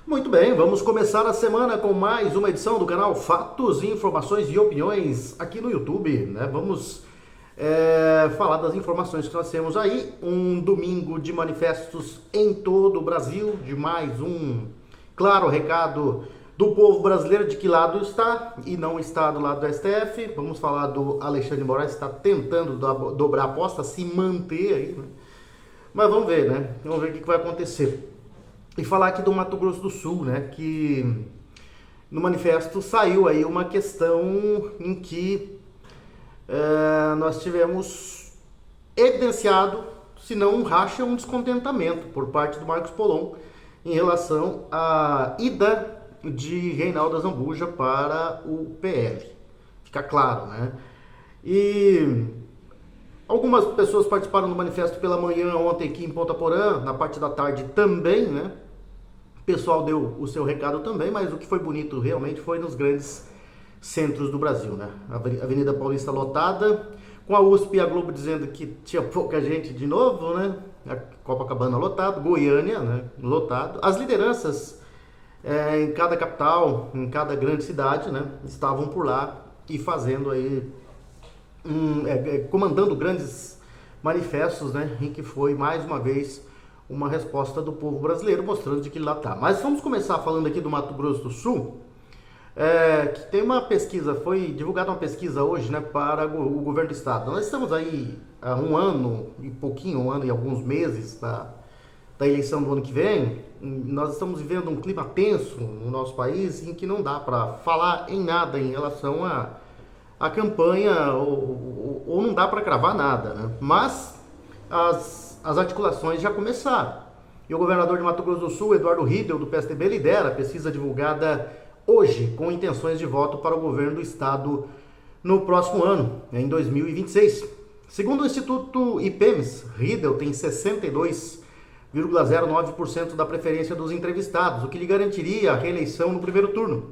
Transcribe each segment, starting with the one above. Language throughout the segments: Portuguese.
Muito bem, vamos começar a semana com mais uma edição do canal Fatos, Informações e Opiniões aqui no YouTube, né? Vamos falar das informações que nós temos aí. Um domingo de manifestos em todo o Brasil, de mais um claro recado do povo brasileiro de que lado está e não está do lado do STF. Vamos falar do Alexandre de Moraes, que está tentando dobrar a aposta, se manter aí, né? Mas vamos ver, né? Vamos ver o que vai acontecer. E falar aqui do Mato Grosso do Sul, né, que no manifesto saiu aí uma questão em que nós tivemos evidenciado, se não um racha, um descontentamento por parte do Marcos Polon em relação à ida de Reinaldo Azambuja para o PL. Fica claro, né? E algumas pessoas participaram do manifesto pela manhã ontem aqui em Ponta Porã, na parte da tarde também, né? O pessoal deu o seu recado também, mas o que foi bonito realmente foi nos grandes centros do Brasil, né? A Avenida Paulista lotada, com a USP e a Globo dizendo que tinha pouca gente de novo, né? A Copacabana lotado, Goiânia, né? Lotado. As lideranças em cada capital, em cada grande cidade, né? Estavam por lá e fazendo aí, comandando grandes manifestos, né? Em que foi mais uma vez uma resposta do povo brasileiro mostrando de que lá está. Mas vamos começar falando aqui do Mato Grosso do Sul, que tem uma pesquisa, foi divulgada uma pesquisa hoje, né, para o governo do estado. Nós estamos aí há um ano e pouquinho, um ano e alguns meses da eleição do ano que vem. Nós estamos vivendo um clima tenso no nosso país em que não dá para falar em nada em relação à campanha ou não dá para cravar nada, né? Mas as articulações já começaram. E o governador de Mato Grosso do Sul, Eduardo Riedel, do PSDB, lidera a pesquisa divulgada hoje com intenções de voto para o governo do estado no próximo ano, em 2026. Segundo o Instituto IPEMS, Riedel tem 62,09% da preferência dos entrevistados, o que lhe garantiria a reeleição no primeiro turno.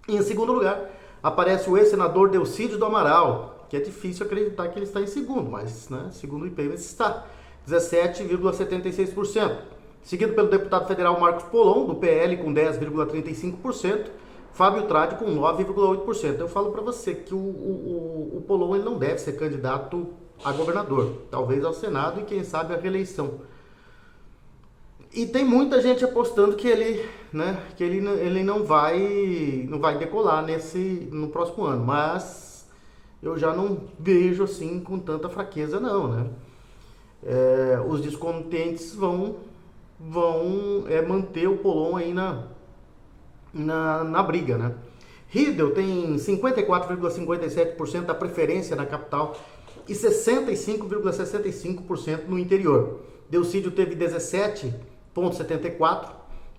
E em segundo lugar, aparece o ex-senador Delcídio do Amaral, que é difícil acreditar que ele está em segundo, mas, né, segundo o IPEMS está 17,76%, seguido pelo deputado federal Marcos Polon, do PL, com 10,35%, Fábio Tradi com 9,8%. Eu falo para você que o Polon ele não deve ser candidato a governador, talvez ao Senado e quem sabe a reeleição. E tem muita gente apostando que ele, né, que ele não vai decolar no próximo ano, mas eu já não vejo assim com tanta fraqueza não, né? Os descontentes vão manter o Polon aí na briga, né? Riedel tem 54,57% da preferência na capital e 65,65% no interior. Delcídio teve 17,74%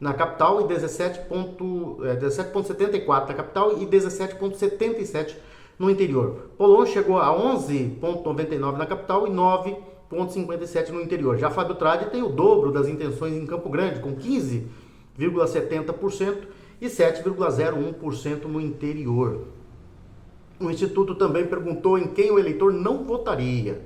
na capital e 17,74% na capital e 17,77% no interior. Polon chegou a 11,99% na capital e 9,57% no interior. Já Fábio Tradi tem o dobro das intenções em Campo Grande, com 15,70% e 7,01% no interior. O Instituto também perguntou em quem o eleitor não votaria.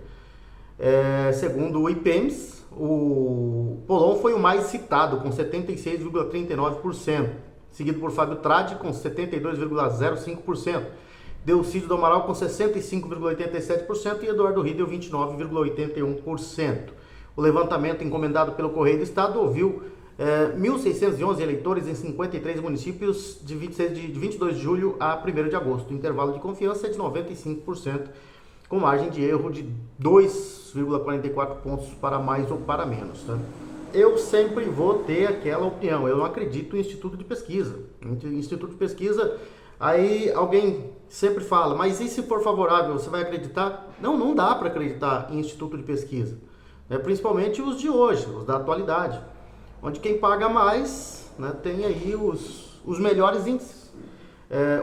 Segundo o IPEMS, o Polon foi o mais citado, com 76,39%, seguido por Fábio Tradi, com 72,05%, Delcídio do Amaral com 65,87% e Eduardo Riedel 29,81%. O levantamento encomendado pelo Correio do Estado ouviu 1.611 eleitores em 53 municípios de 22 de julho a 1º de agosto. O intervalo de confiança é de 95%, com margem de erro de 2,44 pontos para mais ou para menos. Tá? Eu sempre vou ter aquela opinião, eu não acredito em instituto de pesquisa. Instituto de pesquisa, aí alguém sempre fala, mas e se for favorável, você vai acreditar? Não dá para acreditar em instituto de pesquisa, né? Principalmente os de hoje, os da atualidade, onde quem paga mais, né, tem aí os melhores índices.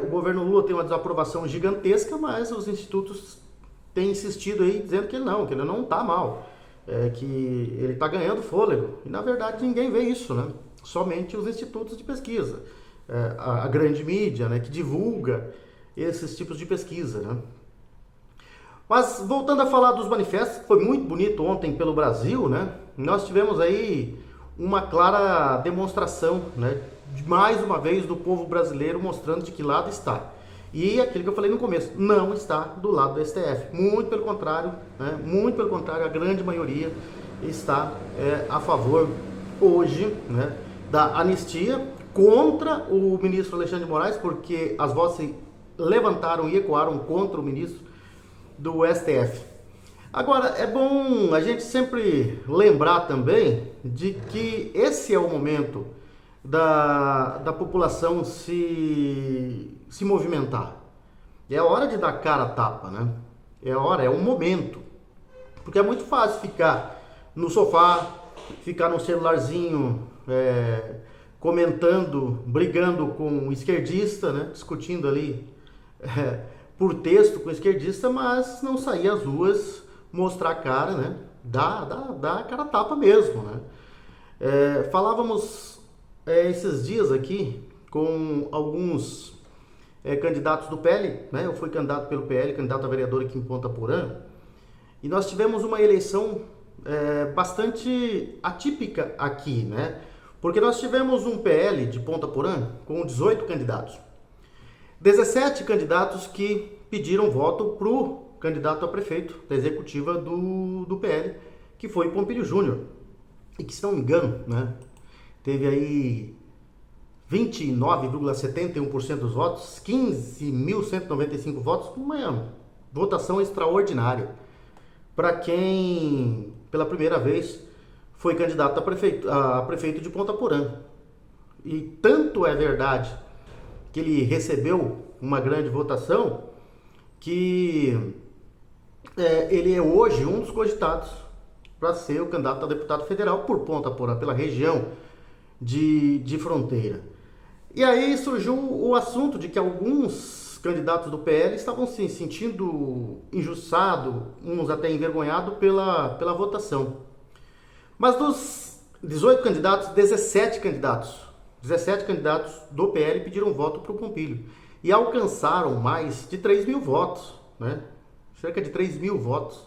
O governo Lula tem uma desaprovação gigantesca, mas os institutos têm insistido aí, dizendo que ele não está mal, que ele está ganhando fôlego. E na verdade ninguém vê isso, né? Somente os institutos de pesquisa, a grande mídia, né, que divulga esses tipos de pesquisa, né? Mas voltando a falar dos manifestos, que foi muito bonito ontem pelo Brasil, né? Nós tivemos aí uma clara demonstração, né, de mais uma vez do povo brasileiro mostrando de que lado está. E aquilo que eu falei no começo, não está do lado do STF. Muito pelo contrário, né, muito pelo contrário, a grande maioria está a favor hoje, né, da anistia, contra o ministro Alexandre de Moraes, porque as vozes se levantaram e ecoaram contra o ministro do STF. Agora, é bom a gente sempre lembrar também de que esse é o momento da população se movimentar. É a hora de dar cara a tapa, né? É a hora, é o momento. Porque é muito fácil ficar no sofá, ficar no celularzinho, comentando, brigando com o esquerdista, né? Discutindo ali por texto com o esquerdista, mas não sair às ruas, mostrar a cara, né? Dá cara a tapa mesmo, né? Falávamos esses dias aqui com alguns candidatos do PL, né? Eu fui candidato pelo PL, candidato a vereador aqui em Ponta Porã, e nós tivemos uma eleição bastante atípica aqui, né? Porque nós tivemos um PL de Ponta Porã com 18 candidatos. 17 candidatos que pediram voto para o candidato a prefeito da executiva do PL, que foi Pompílio Júnior. E que, se não me engano, né, teve aí 29,71% dos votos, 15.195 votos, uma votação extraordinária para quem, pela primeira vez, foi candidato a prefeito de Ponta Porã. E tanto é verdade que ele recebeu uma grande votação que ele é hoje um dos cogitados para ser o candidato a deputado federal por Ponta Porã, pela região de fronteira. E aí surgiu o assunto de que alguns candidatos do PL estavam se sentindo injustiçados, uns até envergonhados pela votação. Mas dos 18 candidatos, 17 candidatos do PL pediram voto para o Pompílio e alcançaram mais de 3 mil votos, né? Cerca de 3 mil votos.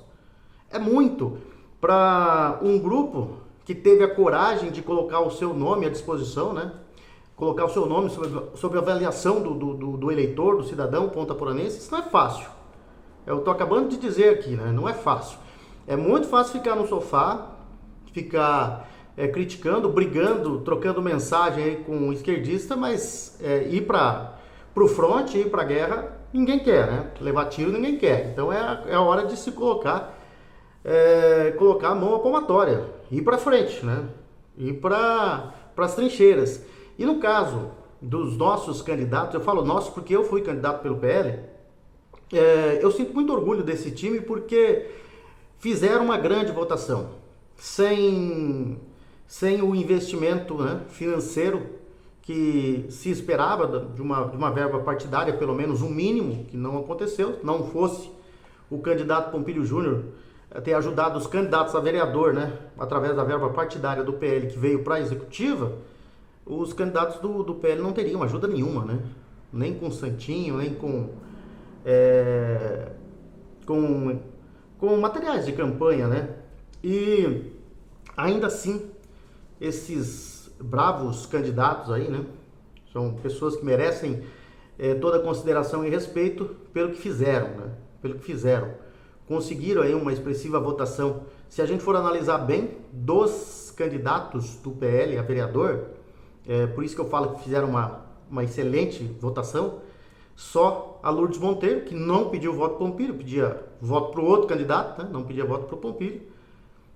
É muito para um grupo que teve a coragem de colocar o seu nome à disposição, né? Colocar o seu nome sobre a avaliação do eleitor, do cidadão pontaporanense. Isso não é fácil. Eu estou acabando de dizer aqui, né? Não é fácil. É muito fácil ficar no sofá, ficar criticando, brigando, trocando mensagem aí com o esquerdista, mas ir para o fronte, ir para a guerra, ninguém quer, né? Levar tiro ninguém quer. Então é a hora de se colocar a mão à palmatória, ir para frente, né? Ir para as trincheiras. E no caso dos nossos candidatos, eu falo nosso porque eu fui candidato pelo PL, eu sinto muito orgulho desse time porque fizeram uma grande votação, sem o investimento, né, financeiro que se esperava de uma verba partidária, pelo menos um mínimo, que não aconteceu. Não fosse o candidato Pompílio Júnior ter ajudado os candidatos a vereador, né, através da verba partidária do PL que veio para a executiva, os candidatos do PL não teriam ajuda nenhuma, né? Nem com santinho, nem com materiais de campanha, né? E ainda assim, esses bravos candidatos aí, né? São pessoas que merecem toda a consideração e respeito pelo que fizeram, né? Pelo que fizeram. Conseguiram aí uma expressiva votação. Se a gente for analisar bem, dos candidatos do PL a vereador, por isso que eu falo que fizeram uma excelente votação, só a Lourdes Monteiro, que não pediu voto para o Pompílio, pedia voto para o outro candidato, né? Não pedia voto para o Pompílio,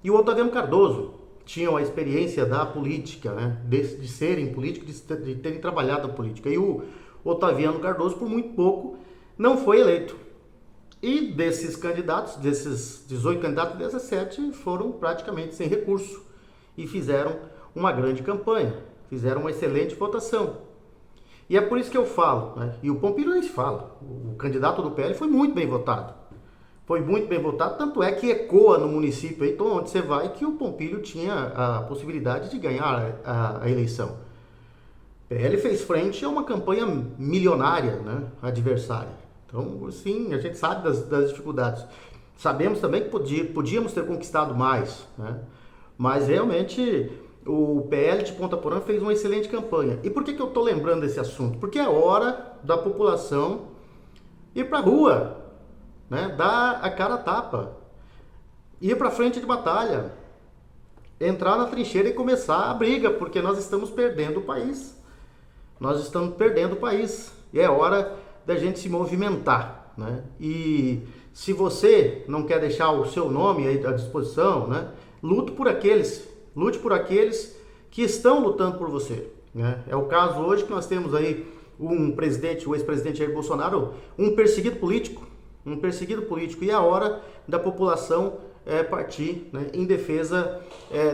e o Otaviano Cardoso, tinham a experiência da política, né? De serem políticos, de terem trabalhado na política, e o Otaviano Cardoso, por muito pouco, não foi eleito. E desses candidatos, desses 18 candidatos, 17 foram praticamente sem recurso e fizeram uma grande campanha, fizeram uma excelente votação. E é por isso que eu falo, né? E o Pompílio nem se fala, o candidato do PL foi muito bem votado. Foi muito bem votado, tanto é que ecoa no município aí, então, onde você vai, que o Pompílio tinha a possibilidade de ganhar a eleição. O PL fez frente a uma campanha milionária, né, adversária. Então, sim, a gente sabe das dificuldades. Sabemos também que podíamos ter conquistado mais, né? Mas realmente o PL de Ponta Porã fez uma excelente campanha. E por que eu estou lembrando desse assunto? Porque é hora da população ir para a rua, né? Dar a cara a tapa, ir para frente de batalha, entrar na trincheira e começar a briga, porque nós estamos perdendo o país. Nós estamos perdendo o país e é hora da gente se movimentar, né? E se você não quer deixar o seu nome aí à disposição, né? Lute por aqueles que estão lutando por você, né? É o caso hoje que nós temos aí um presidente, o ex-presidente Jair Bolsonaro, um perseguido político, e é a hora da população partir, né, em defesa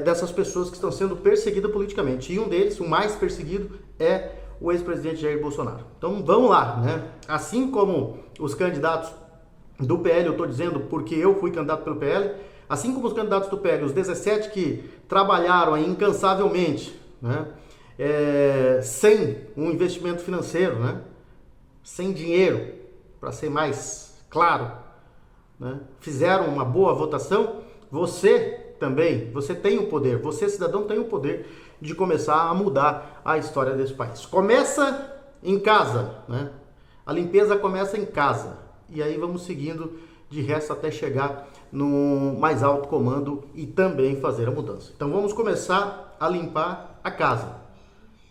dessas pessoas que estão sendo perseguidas politicamente. E um deles, o mais perseguido, é o ex-presidente Jair Bolsonaro. Então vamos lá, né? Assim como os candidatos do PL, eu estou dizendo porque eu fui candidato pelo PL, assim como os candidatos do PL, os 17 que trabalharam aí incansavelmente, né, sem um investimento financeiro, né, sem dinheiro, para ser mais claro, né, fizeram uma boa votação, você também, você tem o poder, você cidadão tem o poder de começar a mudar a história desse país. Começa em casa, né? A limpeza começa em casa. E aí vamos seguindo de resto até chegar no mais alto comando e também fazer a mudança. Então vamos começar a limpar a casa,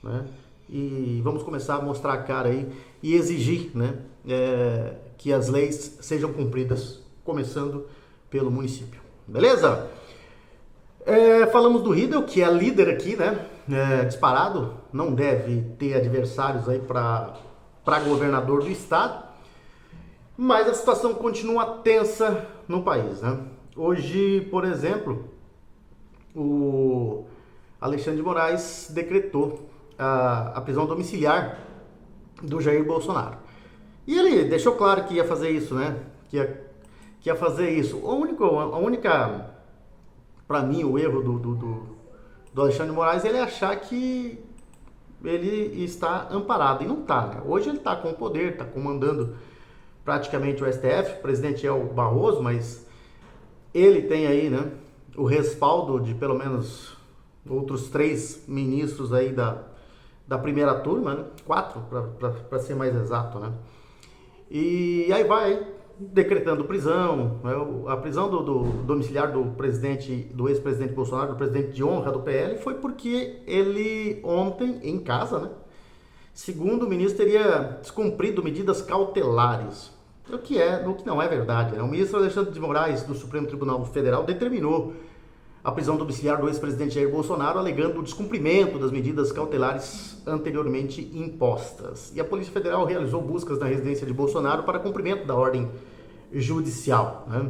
né? E vamos começar a mostrar a cara aí e exigir, né, que as leis sejam cumpridas, começando pelo município. Beleza? Falamos do Riedel, que é líder aqui, né? Disparado, não deve ter adversários aí para governador do estado, mas a situação continua tensa no país, né? Hoje, por exemplo, o Alexandre de Moraes decretou a prisão domiciliar do Jair Bolsonaro. E ele deixou claro que ia fazer isso, né? Que ia fazer isso. A única, para mim, o erro do Alexandre de Moraes, ele é achar que ele está amparado. E não está, né? Hoje ele está com o poder, está comandando praticamente o STF. O presidente é o Barroso, mas ele tem aí, né, o respaldo de pelo menos outros 3 ministros aí da primeira turma, né? 4, para ser mais exato, né? E aí vai decretando prisão, né? A prisão do domiciliar do ex-presidente Bolsonaro, do presidente de honra do PL, foi porque ele ontem, em casa, né, segundo o ministro, teria descumprido medidas cautelares, o que não é verdade, né? O ministro Alexandre de Moraes, do Supremo Tribunal Federal, determinou a prisão domiciliar do ex-presidente Jair Bolsonaro, alegando o descumprimento das medidas cautelares anteriormente impostas. E a Polícia Federal realizou buscas na residência de Bolsonaro para cumprimento da ordem judicial, né?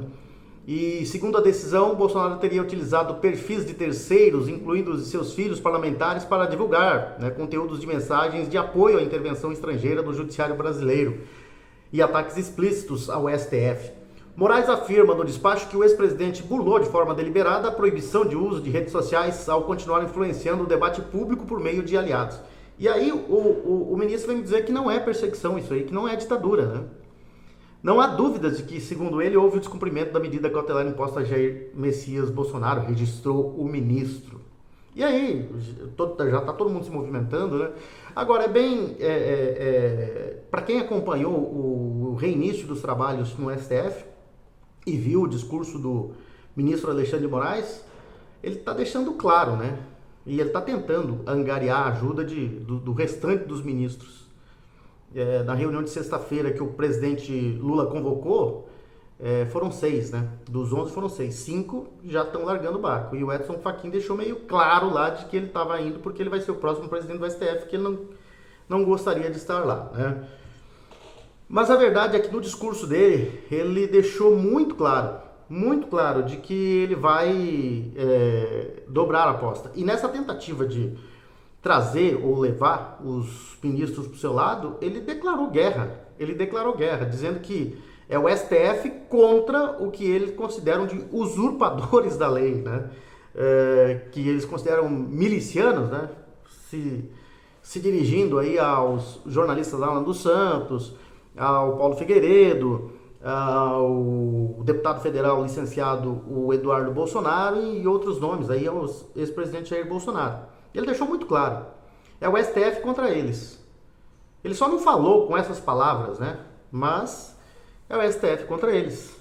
E, segundo a decisão, Bolsonaro teria utilizado perfis de terceiros, incluindo os seus filhos parlamentares, para divulgar, né, conteúdos de mensagens de apoio à intervenção estrangeira do judiciário brasileiro e ataques explícitos ao STF. Moraes afirma no despacho que o ex-presidente burlou de forma deliberada a proibição de uso de redes sociais ao continuar influenciando o debate público por meio de aliados. E aí o ministro vem me dizer que não é perseguição isso aí, que não é ditadura, né? Não há dúvidas de que, segundo ele, houve o descumprimento da medida cautelar imposta a Jair Messias Bolsonaro, registrou o ministro. E aí, já está todo mundo se movimentando, né? Agora, para quem acompanhou o reinício dos trabalhos no STF, e viu o discurso do ministro Alexandre de Moraes, ele está deixando claro, né? E ele está tentando angariar a ajuda do restante dos ministros. Na reunião de sexta-feira que o presidente Lula convocou, foram 6, né? Dos 11 foram 6. 5 já estão largando o barco. E o Edson Fachin deixou meio claro lá de que ele estava indo porque ele vai ser o próximo presidente do STF, que ele não gostaria de estar lá, né? Mas a verdade é que no discurso dele, ele deixou muito claro de que ele vai dobrar a aposta. E nessa tentativa de trazer ou levar os ministros para o seu lado, ele declarou guerra, dizendo que é o STF contra o que eles consideram de usurpadores da lei, né? Que eles consideram milicianos, né? Se dirigindo aí aos jornalistas Alan dos Santos, ao Paulo Figueiredo, o deputado federal licenciado o Eduardo Bolsonaro e outros nomes aí aos ex-presidente Jair Bolsonaro. Ele deixou muito claro, é o STF contra eles. Ele só não falou com essas palavras, né? Mas é o STF contra eles.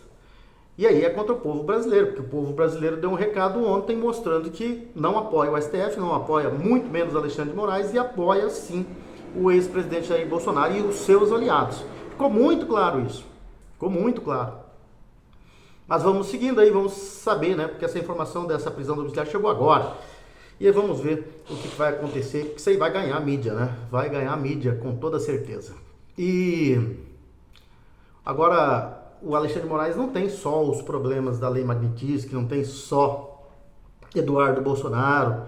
E aí é contra o povo brasileiro, porque o povo brasileiro deu um recado ontem mostrando que não apoia o STF, não apoia muito menos Alexandre de Moraes e apoia sim o ex-presidente Jair Bolsonaro e os seus aliados. Ficou muito claro isso. Ficou muito claro. Mas vamos seguindo aí, vamos saber, né? Porque essa informação dessa prisão domiciliar chegou agora. E aí vamos ver o que vai acontecer, porque isso aí vai ganhar mídia, né? Vai ganhar mídia com toda certeza. E agora o Alexandre de Moraes não tem só os problemas da Lei Magnitsky, não tem só Eduardo Bolsonaro,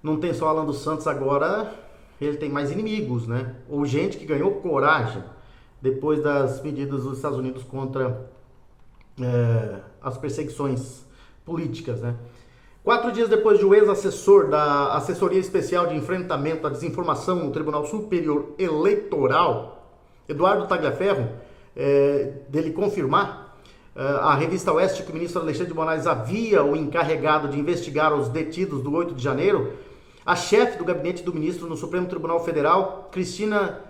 não tem só Alan dos Santos, agora ele tem mais inimigos, né? Ou gente que ganhou coragem depois das medidas dos Estados Unidos contra as perseguições políticas, né? 4 dias depois de o ex-assessor da Assessoria Especial de Enfrentamento à Desinformação no Tribunal Superior Eleitoral, Eduardo Tagliaferro, dele confirmar a revista Oeste que o ministro Alexandre de Moraes havia o encarregado de investigar os detidos do 8 de janeiro, a chefe do gabinete do ministro no Supremo Tribunal Federal, Cristina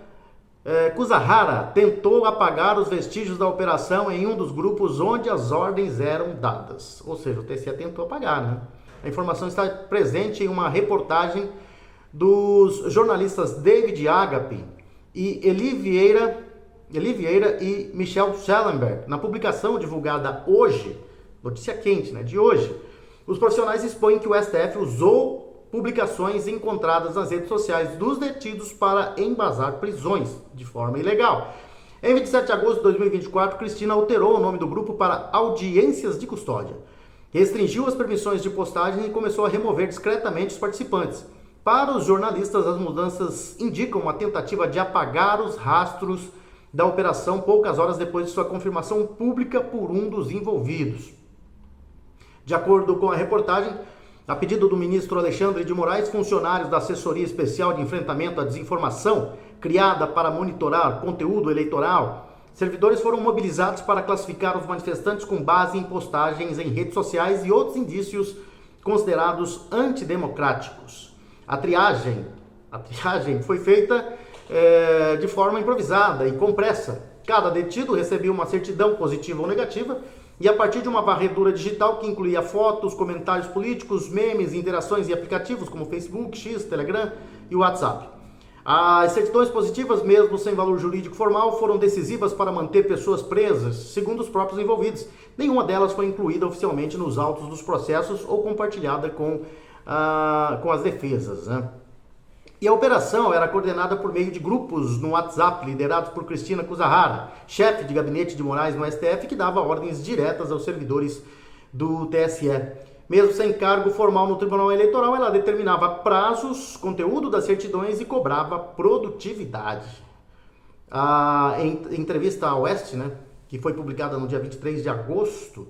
Kuzahara, tentou apagar os vestígios da operação em um dos grupos onde as ordens eram dadas. Ou seja, o TSE tentou apagar, né? A informação está presente em uma reportagem dos jornalistas David Agape e Eli Vieira e Michel Schellenberg. Na publicação divulgada hoje, notícia quente, né, de hoje, os profissionais expõem que o STF usou publicações encontradas nas redes sociais dos detidos para embasar prisões de forma ilegal. Em 27 de agosto de 2024, Cristina alterou o nome do grupo para Audiências de Custódia, restringiu as permissões de postagem e começou a remover discretamente os participantes. Para os jornalistas, as mudanças indicam uma tentativa de apagar os rastros da operação poucas horas depois de sua confirmação pública por um dos envolvidos. De acordo com a reportagem, a pedido do ministro Alexandre de Moraes, funcionários da Assessoria Especial de Enfrentamento à Desinformação, criada para monitorar conteúdo eleitoral, servidores foram mobilizados para classificar os manifestantes com base em postagens em redes sociais e outros indícios considerados antidemocráticos. A triagem foi feita de forma improvisada e com pressa. Cada detido recebia uma certidão positiva ou negativa e a partir de uma varredura digital que incluía fotos, comentários políticos, memes, interações e aplicativos como Facebook, X, Telegram e WhatsApp. As certidões positivas, mesmo sem valor jurídico formal, foram decisivas para manter pessoas presas, segundo os próprios envolvidos. Nenhuma delas foi incluída oficialmente nos autos dos processos ou compartilhada com as defesas, né? E a operação era coordenada por meio de grupos no WhatsApp, liderados por Cristina Kuzahara, chefe de gabinete de Moraes no STF, que dava ordens diretas aos servidores do TSE. Mesmo sem cargo formal no Tribunal Eleitoral, ela determinava prazos, conteúdo das certidões e cobrava produtividade. Em entrevista à Oeste, né, que foi publicada no dia 23 de agosto,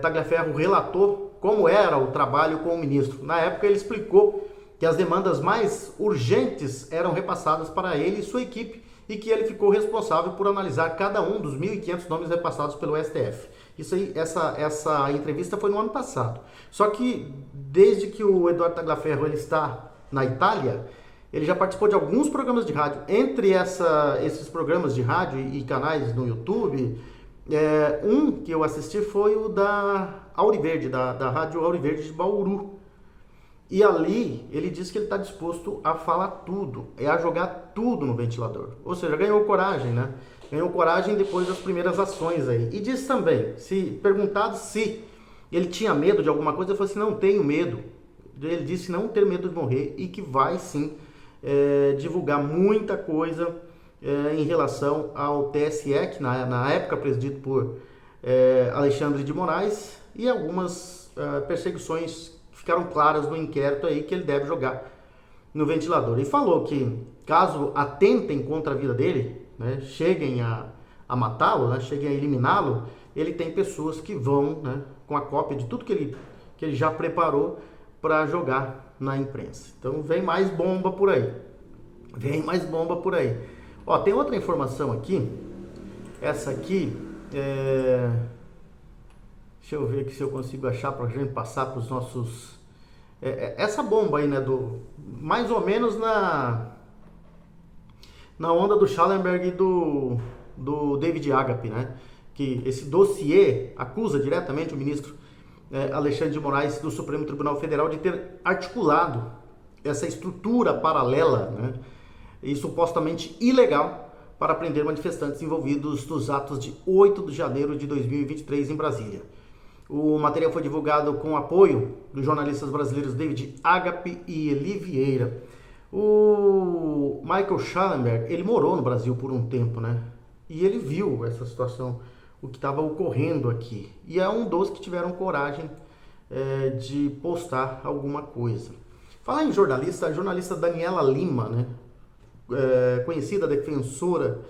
Tagliaferro relatou como era o trabalho com o ministro. Na época, ele explicou que as demandas mais urgentes eram repassadas para ele e sua equipe e que ele ficou responsável por analisar cada um dos 1.500 nomes repassados pelo STF. Isso aí, essa entrevista foi no ano passado. Só que desde que o Eduardo Tagliaferro ele está na Itália, ele já participou de alguns programas de rádio. Entre esses programas de rádio e canais no YouTube, um que eu assisti foi o da Auriverde, da Rádio Auriverde de Bauru. E ali ele disse que ele está disposto a falar tudo, a jogar tudo no ventilador. Ou seja, ganhou coragem, né? Ganhou coragem depois das primeiras ações aí. E disse também, se perguntado se ele tinha medo de alguma coisa, ele falou assim, não tenho medo. Ele disse não ter medo de morrer e que vai sim divulgar muita coisa em relação ao TSE, que na época presidido por Alexandre de Moraes, e algumas perseguições ficaram claras no inquérito aí que ele deve jogar no ventilador. E falou que caso atentem contra a vida dele, né, cheguem a matá-lo, né, cheguem a eliminá-lo, ele tem pessoas que vão, né, com a cópia de tudo que ele já preparou para jogar na imprensa. Então vem mais bomba por aí. Vem mais bomba por aí. Ó, tem outra informação aqui. Essa aqui Deixa eu ver aqui se eu consigo achar para a gente passar para os nossos... essa bomba aí, né? Mais ou menos na onda do Schallenberg e do David Agape, né? Que esse dossiê acusa diretamente o ministro Alexandre de Moraes do Supremo Tribunal Federal de ter articulado essa estrutura paralela, né? E supostamente ilegal para prender manifestantes envolvidos nos atos de 8 de janeiro de 2023 em Brasília. O material foi divulgado com apoio dos jornalistas brasileiros David Agape e Eli Vieira. O Michael Schallenberg, ele morou no Brasil por um tempo, né? E ele viu essa situação, o que estava ocorrendo aqui. E é um dos que tiveram coragem de postar alguma coisa. Falar em jornalista, a jornalista Daniela Lima, né? Conhecida defensora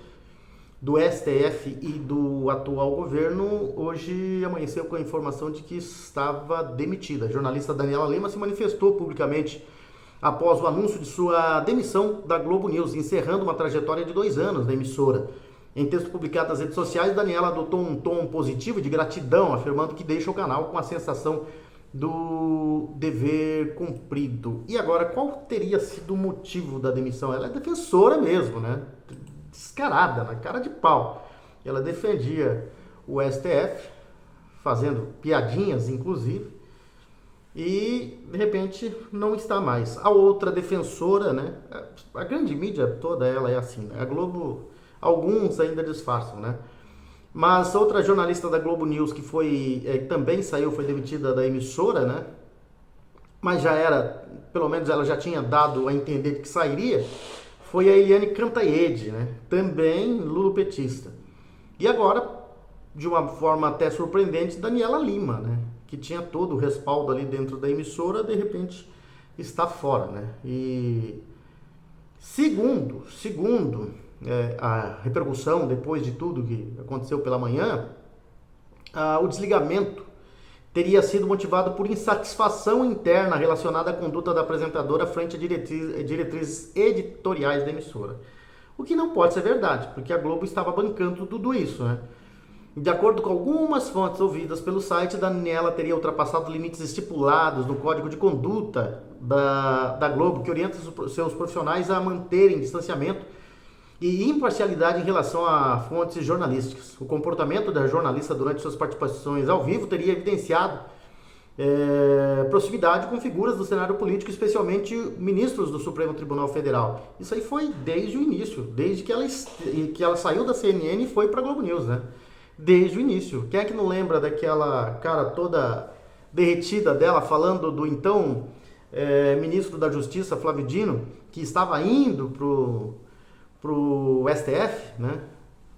do STF e do atual governo, hoje amanheceu com a informação de que estava demitida. A jornalista Daniela Lima se manifestou publicamente após o anúncio de sua demissão da Globo News, encerrando uma trajetória de 2 anos da emissora. Em texto publicado nas redes sociais, Daniela adotou um tom positivo de gratidão, afirmando que deixa o canal com a sensação do dever cumprido. E agora, qual teria sido o motivo da demissão? Ela é defensora mesmo, né? Descarada, na cara de pau. Ela defendia o STF, fazendo piadinhas, inclusive, e de repente não está mais. A outra defensora, né? A grande mídia toda ela é assim, né? A Globo, alguns ainda disfarçam, né? Mas outra jornalista da Globo News que também saiu, foi demitida da emissora, né? Mas já era, pelo menos ela já tinha dado a entender que sairia, foi a Eliane Cantanhede, né? Também lulopetista. E agora, de uma forma até surpreendente, Daniela Lima, né? Que tinha todo o respaldo ali dentro da emissora, de repente está fora, né? E segundo a repercussão depois de tudo que aconteceu pela manhã, o desligamento teria sido motivado por insatisfação interna relacionada à conduta da apresentadora frente a diretrizes editoriais da emissora. O que não pode ser verdade, porque a Globo estava bancando tudo isso, né? De acordo com algumas fontes ouvidas pelo site, Daniela teria ultrapassado limites estipulados no código de conduta da Globo, que orienta seus profissionais a manterem distanciamento e imparcialidade em relação a fontes jornalísticas. O comportamento da jornalista durante suas participações ao vivo teria evidenciado proximidade com figuras do cenário político, especialmente ministros do Supremo Tribunal Federal. Isso aí foi desde o início, desde que ela saiu da CNN e foi para a Globo News, né? Desde o início. Quem é que não lembra daquela cara toda derretida dela falando do então ministro da Justiça, Flávio Dino, que estava indo pro STF, né?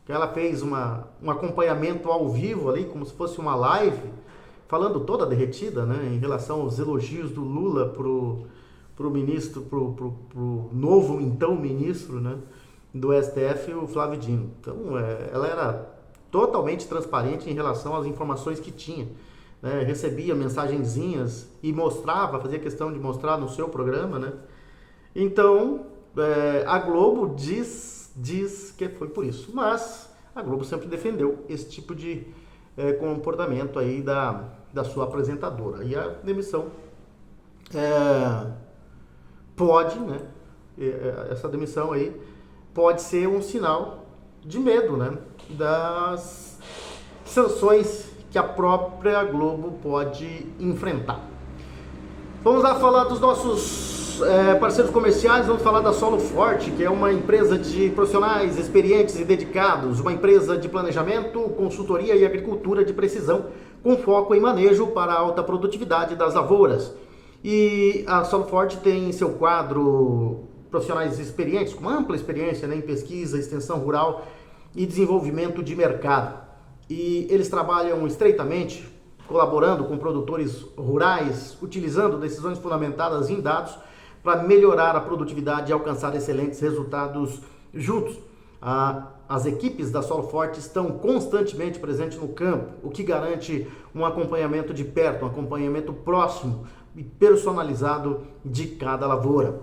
Que ela fez um acompanhamento ao vivo ali, como se fosse uma live, falando toda derretida, né? Em relação aos elogios do Lula pro ministro, pro novo então ministro, né? Do STF, o Flávio Dino. Então, ela era totalmente transparente em relação às informações que tinha, né? Recebia mensagenzinhas e mostrava, fazia questão de mostrar no seu programa, né? Então, a Globo diz que foi por isso, mas a Globo sempre defendeu esse tipo de comportamento aí da sua apresentadora. E a demissão pode, né? Essa demissão aí pode ser um sinal de medo, né? Das sanções que a própria Globo pode enfrentar. Vamos lá falar dos nossos parceiros comerciais. Vamos falar da Solo Forte, que é uma empresa de profissionais experientes e dedicados, uma empresa de planejamento, consultoria e agricultura de precisão, com foco em manejo para a alta produtividade das lavouras. E a Solo Forte tem em seu quadro profissionais experientes, com ampla experiência, né, em pesquisa, extensão rural e desenvolvimento de mercado. E eles trabalham estreitamente, colaborando com produtores rurais, utilizando decisões fundamentadas em dados para melhorar a produtividade e alcançar excelentes resultados juntos. As equipes da Solo Forte estão constantemente presentes no campo, o que garante um acompanhamento de perto, um acompanhamento próximo e personalizado de cada lavoura.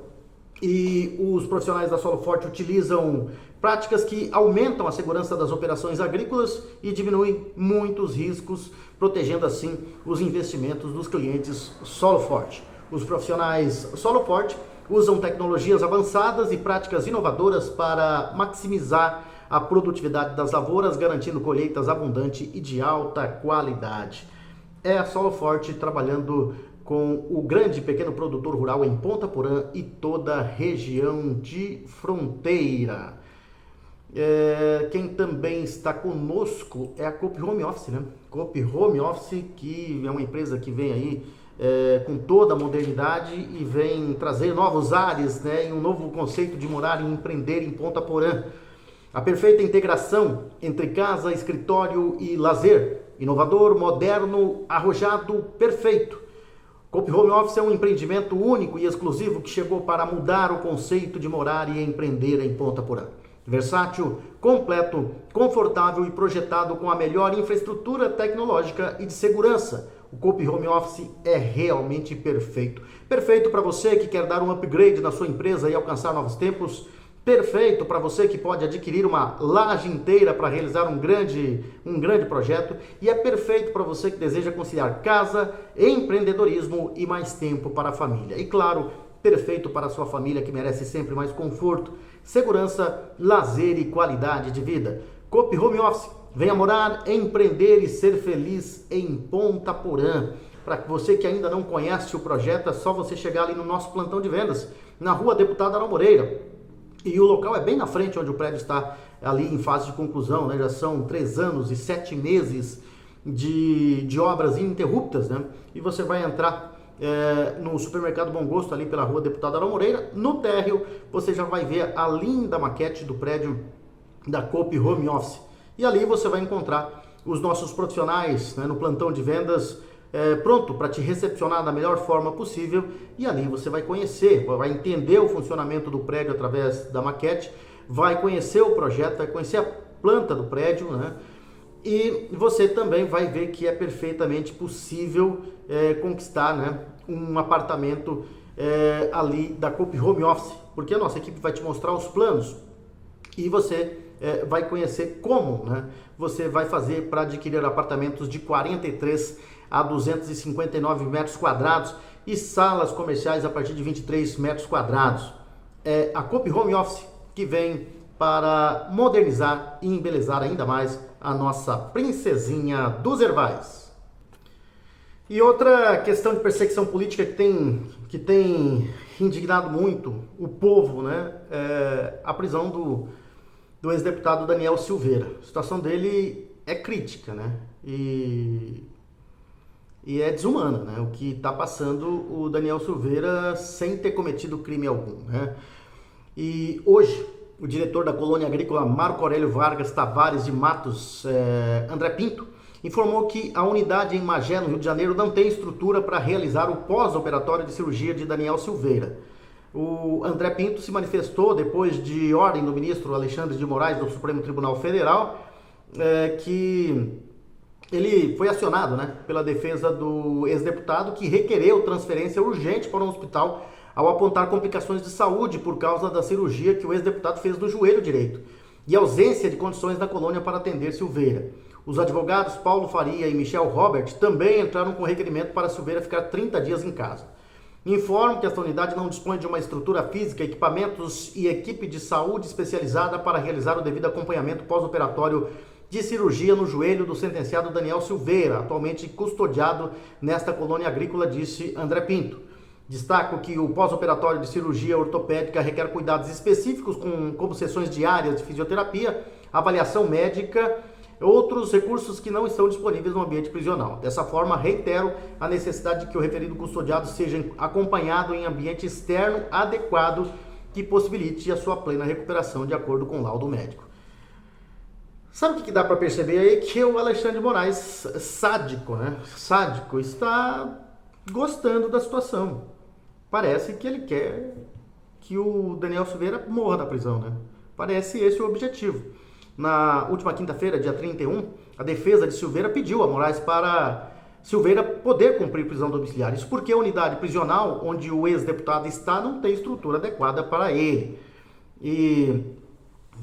E os profissionais da Solo Forte utilizam Práticas que aumentam a segurança das operações agrícolas e diminuem muitos riscos, protegendo assim os investimentos dos clientes Solo Forte. Os profissionais Solo Forte usam tecnologias avançadas e práticas inovadoras para maximizar a produtividade das lavouras, garantindo colheitas abundantes e de alta qualidade. É a Solo Forte trabalhando com o grande e pequeno produtor rural em Ponta Porã e toda a região de fronteira. Quem também está conosco é a Coop Home Office, né? Coop Home Office, que é uma empresa que vem aí com toda a modernidade e vem trazer novos ares, né? E um novo conceito de morar e empreender em Ponta Porã. A perfeita integração entre casa, escritório e lazer. Inovador, moderno, arrojado, perfeito. Coop Home Office é um empreendimento único e exclusivo que chegou para mudar o conceito de morar e empreender em Ponta Porã. Versátil, completo, confortável e projetado com a melhor infraestrutura tecnológica e de segurança. O Coop Home Office é realmente perfeito. Perfeito para você que quer dar um upgrade na sua empresa e alcançar novos tempos. Perfeito para você que pode adquirir uma laje inteira para realizar um grande projeto. E é perfeito para você que deseja conciliar casa, empreendedorismo e mais tempo para a família. E claro, perfeito para a sua família que merece sempre mais conforto, segurança, lazer e qualidade de vida. Coop Home Office, venha morar, empreender e ser feliz em Ponta Porã. Para você que ainda não conhece o projeto, é só você chegar ali no nosso plantão de vendas, na Rua Deputado Arão Moreira. E o local é bem na frente onde o prédio está ali em fase de conclusão, né? Já são 3 anos e 7 meses de obras ininterruptas, né? E você vai entrar no supermercado Bom Gosto, ali pela Rua Deputado Arão Moreira. No térreo, você já vai ver a linda maquete do prédio da Coop Home Office. E ali você vai encontrar os nossos profissionais, né, no plantão de vendas, pronto para te recepcionar da melhor forma possível. E ali você vai conhecer, vai entender o funcionamento do prédio através da maquete, vai conhecer o projeto, vai conhecer a planta do prédio, né? E você também vai ver que é perfeitamente possível conquistar, né, um apartamento ali da Coop Home Office, porque a nossa equipe vai te mostrar os planos e você vai conhecer como, né, você vai fazer para adquirir apartamentos de 43 a 259 metros quadrados e salas comerciais a partir de 23 metros quadrados. É a Coop Home Office que vem para modernizar e embelezar ainda mais a nossa princesinha dos Hervais. E outra questão de perseguição política que tem indignado muito o povo, né, é a prisão do ex-deputado Daniel Silveira. A situação dele é crítica, né, e é desumana, né, o que está passando o Daniel Silveira sem ter cometido crime algum, né. E hoje o diretor da colônia agrícola Marco Aurélio Vargas Tavares de Matos, André Pinto, informou que a unidade em Magé, no Rio de Janeiro, não tem estrutura para realizar o pós-operatório de cirurgia de Daniel Silveira. O André Pinto se manifestou depois de ordem do ministro Alexandre de Moraes do Supremo Tribunal Federal, que ele foi acionado, né, pela defesa do ex-deputado, que requereu transferência urgente para um hospital ao apontar complicações de saúde por causa da cirurgia que o ex-deputado fez do joelho direito e ausência de condições na colônia para atender Silveira. Os advogados Paulo Faria e Michel Robert também entraram com requerimento para Silveira ficar 30 dias em casa. Informo que esta unidade não dispõe de uma estrutura física, equipamentos e equipe de saúde especializada para realizar o devido acompanhamento pós-operatório de cirurgia no joelho do sentenciado Daniel Silveira, atualmente custodiado nesta colônia agrícola, disse André Pinto. Destaco que o pós-operatório de cirurgia ortopédica requer cuidados específicos, como sessões diárias de fisioterapia, avaliação médica, outros recursos que não estão disponíveis no ambiente prisional. Dessa forma, reitero a necessidade de que o referido custodiado seja acompanhado em ambiente externo adequado que possibilite a sua plena recuperação de acordo com o laudo médico. Sabe o que dá para perceber aí? Que o Alexandre de Moraes, sádico, né? Sádico, está gostando da situação. Parece que ele quer que o Daniel Silveira morra da prisão, né? Parece esse o objetivo. Na última quinta-feira, dia 31, a defesa de Silveira pediu a Moraes para Silveira poder cumprir prisão domiciliar. Isso porque a unidade prisional onde o ex-deputado está não tem estrutura adequada para ele. E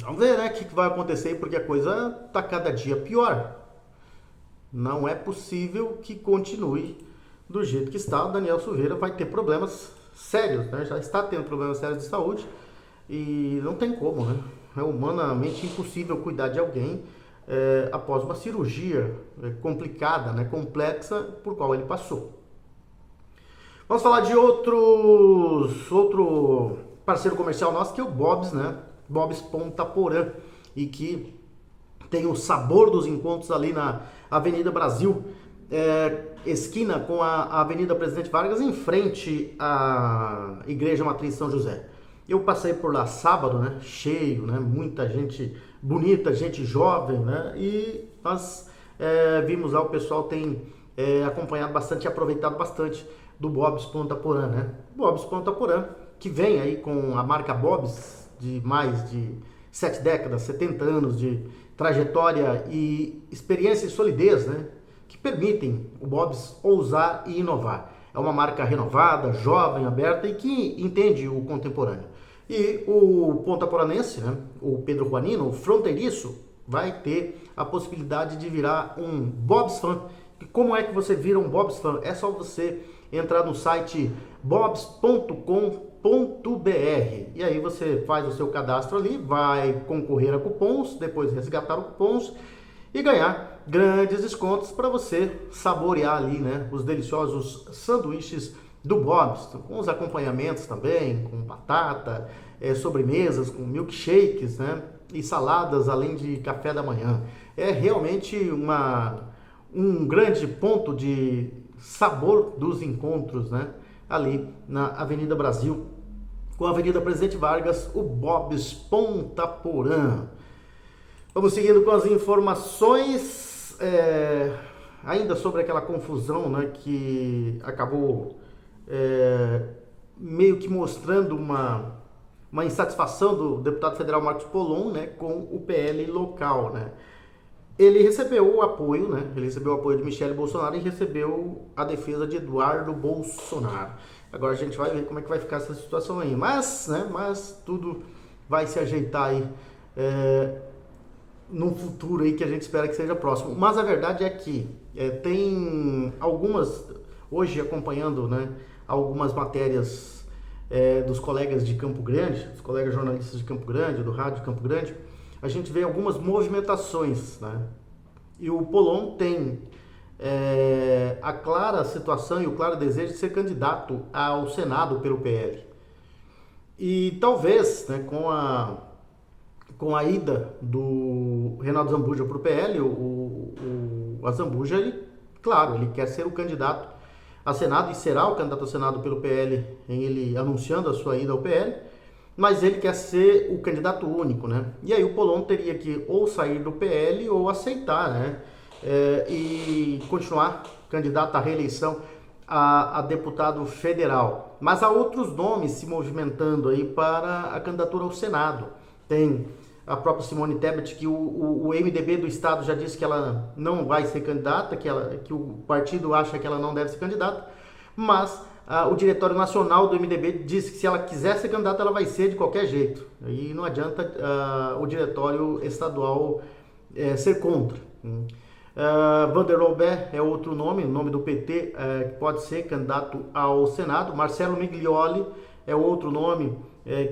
Vamos ver, né, o que vai acontecer, porque a coisa está cada dia pior. Não é possível que continue do jeito que está. O Daniel Silveira vai ter problemas sérios, né? Já está tendo problemas sérios de saúde e não tem como, né? É humanamente impossível cuidar de alguém após uma cirurgia complicada, né? Complexa, por qual ele passou. Vamos falar de outro parceiro comercial nosso, que é o Bob's, né? Bob's Ponta Porã, e que tem o sabor dos encontros ali na Avenida Brasil, esquina com a Avenida Presidente Vargas, em frente à Igreja Matriz São José. Eu passei por lá sábado, né? Cheio, né? Muita gente bonita, gente jovem, né? E nós vimos lá, o pessoal tem acompanhado bastante e aproveitado bastante do Bob's Ponta Porã, né? Bob's Ponta Porã, que vem aí com a marca Bob's de mais de 7 décadas, 70 anos de trajetória e experiência e solidez, né? Que permitem o Bob's ousar e inovar. É uma marca renovada, jovem, aberta e que entende o contemporâneo. E o pontaporanense, né, o Pedro Juanino, o fronteiriço, vai ter a possibilidade de virar um Bob's Fan. E como é que você vira um Bob's Fan? É só você entrar no site bobs.com.br e aí você faz o seu cadastro ali, vai concorrer a cupons, depois resgatar os cupons e ganhar grandes descontos para você saborear ali, né, os deliciosos sanduíches do Bob's, com os acompanhamentos também, com batata, sobremesas, com milkshakes, né, e saladas, além de café da manhã. É realmente um grande ponto de sabor dos encontros, né, ali na Avenida Brasil, com a Avenida Presidente Vargas, o Bob's Ponta Porã. Vamos seguindo com as informações, ainda sobre aquela confusão, né, que acabou meio que mostrando uma insatisfação do deputado federal Marcos Polon, né, com o PL local, né. Ele recebeu o apoio, né, ele recebeu o apoio de Michele Bolsonaro e recebeu a defesa de Eduardo Bolsonaro. Agora a gente vai ver como é que vai ficar essa situação aí, mas tudo vai se ajeitar aí no futuro aí que a gente espera que seja próximo. Mas a verdade é que tem algumas, hoje acompanhando, né, algumas matérias dos colegas de Campo Grande, dos colegas jornalistas de Campo Grande, do rádio de Campo Grande, a gente vê algumas movimentações, né? E o Polon tem a clara situação e o claro desejo de ser candidato ao Senado pelo PL. E talvez, né, com a ida do Renato Zambuja para o PL, o Zambuja, ele quer ser o candidato a Senado e será o candidato a Senado pelo PL, ele anunciando a sua ida ao PL, mas ele quer ser o candidato único, né? E aí o Polon teria que ou sair do PL ou aceitar, né? E continuar candidato à reeleição a deputado federal. Mas há outros nomes se movimentando aí para a candidatura ao Senado. Tem a própria Simone Tebet, que o MDB do estado já disse que ela não vai ser candidata, que o partido acha que ela não deve ser candidata, mas o Diretório Nacional do MDB disse que se ela quiser ser candidata, ela vai ser de qualquer jeito. E não adianta o Diretório Estadual ser contra. Vanderlobé é outro nome, o nome do PT, que pode ser candidato ao Senado. Marcelo Miglioli é outro nome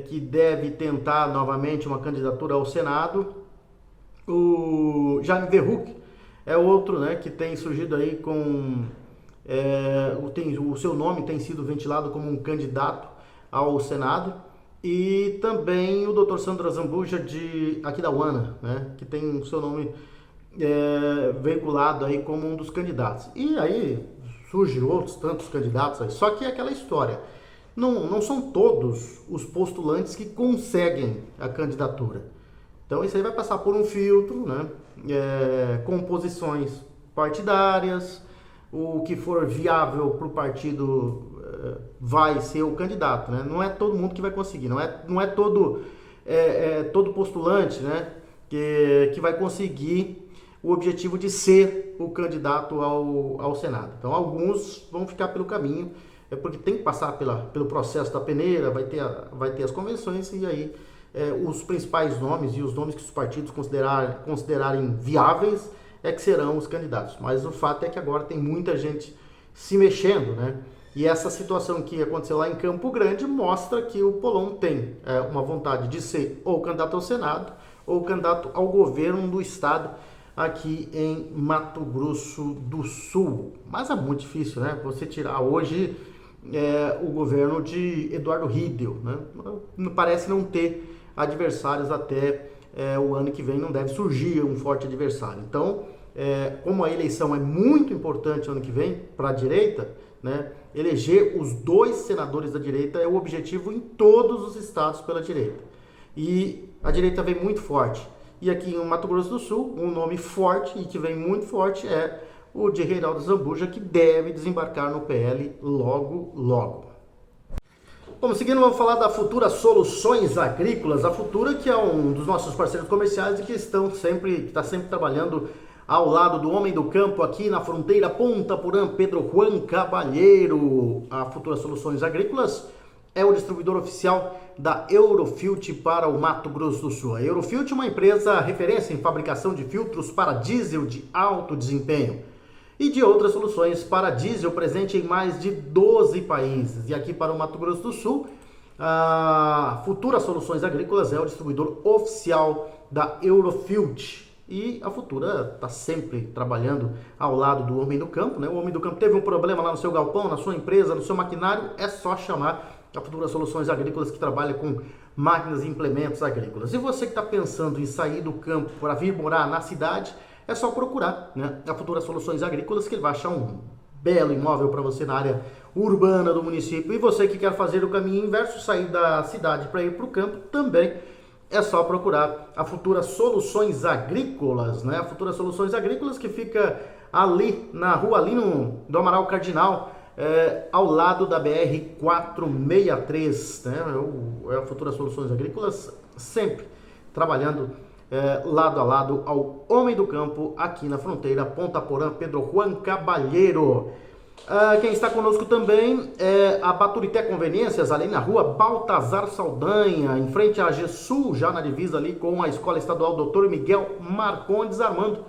que deve tentar novamente uma candidatura ao Senado. O Jaime Verruc é outro, né, que tem surgido aí com... o seu nome tem sido ventilado como um candidato ao Senado. E também o Dr. Sandro Zambuja de Aquidauana, né, que tem o seu nome veiculado aí como um dos candidatos. E aí surgem outros tantos candidatos aí. Só que é aquela história, não são todos os postulantes que conseguem a candidatura. Então isso aí vai passar por um filtro, né, composições partidárias, o que for viável para o partido vai ser o candidato, né? Não é todo mundo que vai conseguir, não é todo postulante, né, que vai conseguir o objetivo de ser o candidato ao Senado. Então alguns vão ficar pelo caminho, porque tem que passar pelo processo da peneira, vai ter as convenções e aí os principais nomes e os nomes que os partidos considerarem viáveis que serão os candidatos. Mas o fato é que agora tem muita gente se mexendo, né? E essa situação que aconteceu lá em Campo Grande mostra que o Polon tem uma vontade de ser ou candidato ao Senado ou candidato ao governo do estado aqui em Mato Grosso do Sul. Mas é muito difícil, né? Você tirar hoje o governo de Eduardo Riedel, né? Parece não ter adversários até o ano que vem, não deve surgir um forte adversário. Então, como a eleição é muito importante ano que vem para a direita, né? Eleger os 2 senadores da direita é o objetivo em todos os estados pela direita. E a direita vem muito forte. E aqui em Mato Grosso do Sul, um nome forte e que vem muito forte é o de Reinaldo Zambuja, que deve desembarcar no PL logo, logo. Bom, seguindo, vamos falar da Futura Soluções Agrícolas. A Futura, que é um dos nossos parceiros comerciais e que está sempre trabalhando ao lado do homem do campo aqui na fronteira Ponta Porã, Pedro Juan Cabalheiro. A Futura Soluções Agrícolas é o distribuidor oficial da Eurofilt para o Mato Grosso do Sul. A Eurofilt é uma empresa referência em fabricação de filtros para diesel de alto desempenho e de outras soluções para diesel presente em mais de 12 países. E aqui para o Mato Grosso do Sul, a Futura Soluções Agrícolas é o distribuidor oficial da Eurofilt. E a Futura está sempre trabalhando ao lado do homem do campo, né? O homem do campo teve um problema lá no seu galpão, na sua empresa, no seu maquinário, é só chamar a Futura Soluções Agrícolas, que trabalha com máquinas e implementos agrícolas. E você que está pensando em sair do campo para vir morar na cidade, é só procurar, né, a Futura Soluções Agrícolas, que ele vai achar um belo imóvel para você na área urbana do município. E você que quer fazer o caminho inverso, sair da cidade para ir para o campo, também é só procurar a Futura Soluções Agrícolas, né? A Futura Soluções Agrícolas, que fica ali na rua do Amaral Cardinal, ao lado da BR-463, né? A Futura Soluções Agrícolas sempre trabalhando lado a lado ao homem do campo aqui na fronteira Ponta Porã, Pedro Juan Cabalheiro. Quem está conosco também é a Baturité Conveniências, ali na rua Baltazar Saldanha, em frente à GESUL, já na divisa ali com a Escola Estadual Dr. Miguel Marcondes Armando.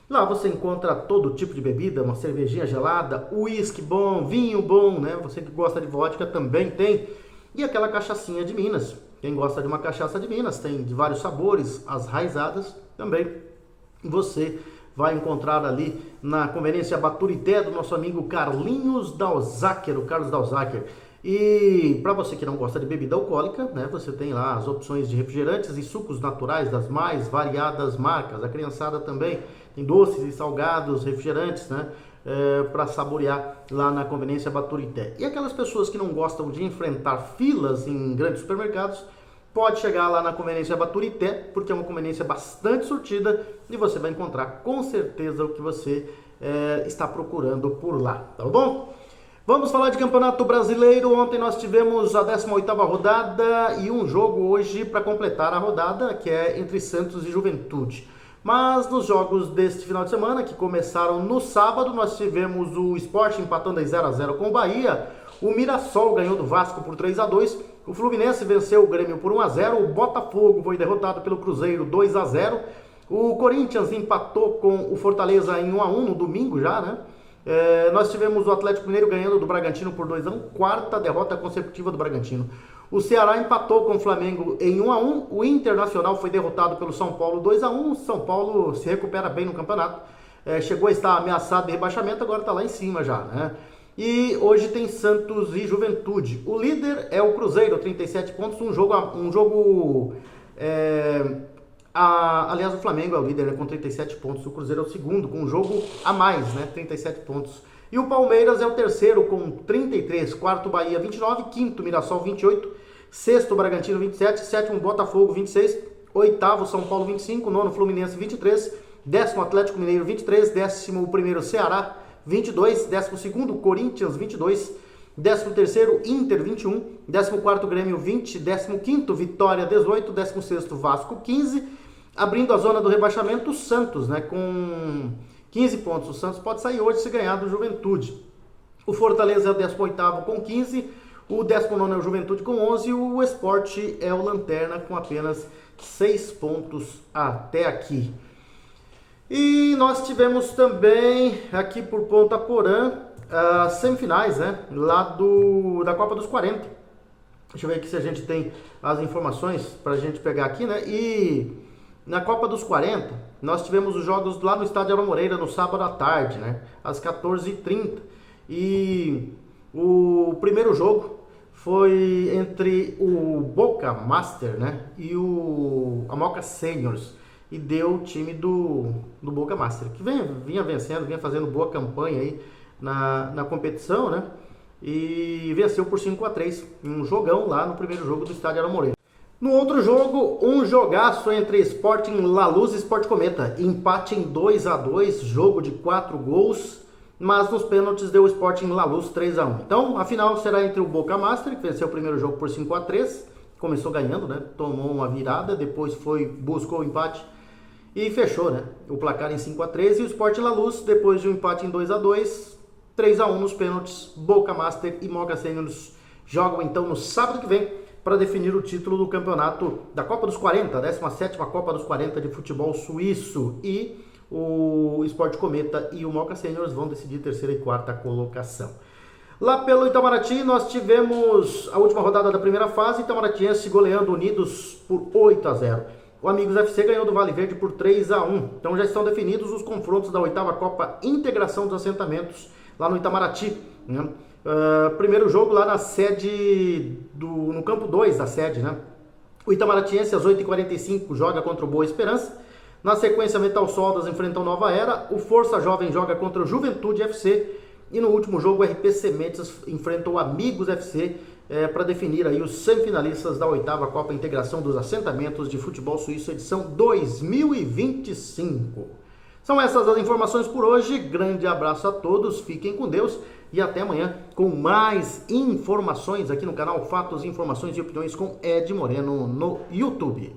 Lá você encontra todo tipo de bebida, uma cervejinha gelada, uísque bom, vinho bom, né? Você que gosta de vodka também tem. E aquela cachaçinha de Minas. Quem gosta de uma cachaça de Minas, tem de vários sabores, as raizadas também. Você vai encontrar ali na Conveniência Baturité do nosso amigo Carlinhos Dalzaker, o Carlos Dalzaker. E para você que não gosta de bebida alcoólica, né, você tem lá as opções de refrigerantes e sucos naturais das mais variadas marcas. A criançada também tem doces e salgados, refrigerantes, né, para saborear lá na Conveniência Baturité. E aquelas pessoas que não gostam de enfrentar filas em grandes supermercados, pode chegar lá na Conveniência Baturité, porque é uma conveniência bastante surtida e você vai encontrar com certeza o que você está procurando por lá, tá bom? Vamos falar de Campeonato Brasileiro. Ontem nós tivemos a 18ª rodada e um jogo hoje para completar a rodada, que é entre Santos e Juventude. Mas nos jogos deste final de semana, que começaram no sábado, nós tivemos o Sport empatando em 0-0 com o Bahia, o Mirassol ganhou do Vasco por 3-2, o Fluminense venceu o Grêmio por 1-0, o Botafogo foi derrotado pelo Cruzeiro 2-0, o Corinthians empatou com o Fortaleza em 1-1 no domingo já, né? Nós tivemos o Atlético Mineiro ganhando do Bragantino por 2-1, quarta derrota consecutiva do Bragantino. O Ceará empatou com o Flamengo em 1-1, o Internacional foi derrotado pelo São Paulo 2-1, o São Paulo se recupera bem no campeonato, chegou a estar ameaçado de rebaixamento, agora está lá em cima já, né? E hoje tem Santos e Juventude. O líder é o Cruzeiro, 37 pontos, aliás, o Flamengo é o líder, né, com 37 pontos, o Cruzeiro é o segundo, com um jogo a mais, né, 37 pontos. E o Palmeiras é o terceiro, com 33, quarto Bahia 29, quinto Mirassol 28, sexto Bragantino 27, sétimo Botafogo 26, oitavo São Paulo 25, nono Fluminense 23, décimo Atlético Mineiro 23, décimo primeiro Ceará 22, décimo segundo Corinthians 22, décimo terceiro Inter 21, décimo quarto Grêmio 20, décimo quinto Vitória 18, décimo sexto Vasco 15, abrindo a zona do rebaixamento o Santos, né, com 15 pontos. O Santos pode sair hoje se ganhar do Juventude. O Fortaleza é o 18º com 15, O 19º é o Juventude com 11 e o Sport é o Lanterna com apenas 6 pontos até aqui. E nós tivemos também aqui por Ponta Porã as semifinais, né, lá da Copa dos 40. Deixa eu ver aqui se a gente tem as informações para a gente pegar aqui, né? E na Copa dos 40, nós tivemos os jogos lá no Estádio Aron Moreira no sábado à tarde, né, às 14h30. E o primeiro jogo foi entre o Boca Master, né, e o Amoca Seniors. E deu o time do Boca Master, que vinha vencendo, vinha fazendo boa campanha aí na competição, né? E venceu por 5-3, um jogão lá no primeiro jogo do Estádio Aron Moreira. No outro jogo, um jogaço entre Sporting La Luz e Sport Cometa. Empate em 2-2, jogo de 4 gols, mas nos pênaltis deu o Sporting La Luz 3-1. Então, a final será entre o Boca Master, que venceu o primeiro jogo por 5-3, começou ganhando, né? Tomou uma virada, depois buscou o empate e fechou, né, o placar em 5-3. E o Sport La Luz, depois de um empate em 2-2, 3-1 nos pênaltis. Boca Master e Moca Seniors jogam então no sábado que vem para definir o título do campeonato da Copa dos 40, a 17ª Copa dos 40 de futebol suíço. E o Sport Cometa e o Moca Seniors vão decidir terceira e quarta colocação. Lá pelo Itamaraty, nós tivemos a última rodada da primeira fase, Itamaratiense goleando Unidos por 8-0. O Amigos FC ganhou do Vale Verde por 3-1. Então já estão definidos os confrontos da 8ª Copa Integração dos Assentamentos lá no Itamaraty, né? Primeiro jogo lá na sede, no campo 2 da sede, né? O Itamaratiense às 8h45 joga contra o Boa Esperança. Na sequência, Metal Soldas enfrenta o Nova Era. O Força Jovem joga contra o Juventude FC. E no último jogo, o RP Sementes enfrenta o Amigos FC para definir aí os semifinalistas da 8ª Copa Integração dos Assentamentos de Futebol Suíço, edição 2025. São essas as informações por hoje. Grande abraço a todos, fiquem com Deus e até amanhã com mais informações aqui no canal Fatos, Informações e Opiniões com Ed Moreno no YouTube.